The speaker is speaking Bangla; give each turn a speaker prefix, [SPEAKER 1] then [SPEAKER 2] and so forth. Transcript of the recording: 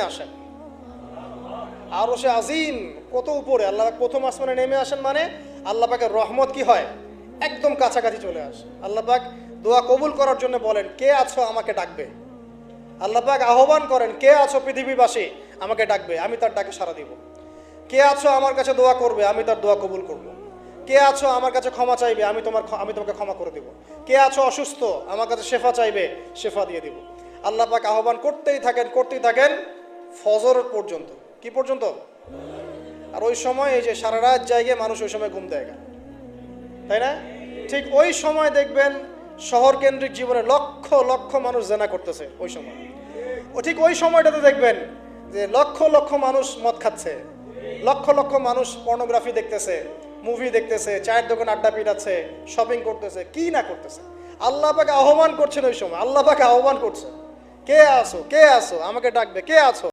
[SPEAKER 1] আসেন আরশে আজিম, কত উপরে আল্লাহ পাক প্রথম আসমানে নেমে আসেন, মানে আল্লাহ পাকের রহমত কি হয়, একদম কাছাকাছি চলে আসে। আল্লাহ পাক দোয়া কবুল করার জন্য বলেন, কে আছো আমাকে ডাকবে। আল্লাহ পাক আহ্বান করেন, কে আছো পৃথিবীবাসী আমাকে ডাকবে, আমি তার ডাকে সাড়া দিব। কে আছো আমার কাছে দোয়া করবে, আমি তার দোয়া কবুল করব। কে আছো আমার কাছে ক্ষমা চাইবে, আমি তোমাকে ক্ষমা করে দেব। কে আছো অসুস্থ, আমার কাছে শেফা চাইবে, শেফা দিয়ে দিব। আল্লাহ পাক আহ্বান করতেই থাকেন ফজর পর্যন্ত। কি পর্যন্ত? আর ওই সময় এই যে সারা রাত জায়গায় মানুষ ওই সময় ঘুম দেয়, তাই না? ঠিক ওই সময় দেখবেন শহর কেন্দ্রিক জীবনে লক্ষ লক্ষ মানুষ জেনা করতেছে ওই সময়। ঠিক ওই সময়টাতে দেখবেন যে লক্ষ লক্ষ মানুষ মদ খাচ্ছে, লক্ষ লক্ষ মানুষ পর্নোগ্রাফি দেখতেছে, মুভি দেখতেছে, চায়ের দোকান আড্ডা পিটাচ্ছে, শপিং করতেছে, কি না করতেছে। আল্লাহ পাক আহ্বান করছেন ওই সময়, আল্লাহ পাক আহ্বান করছেন, কে আছো আমাকে ডাকবে, কে আছো।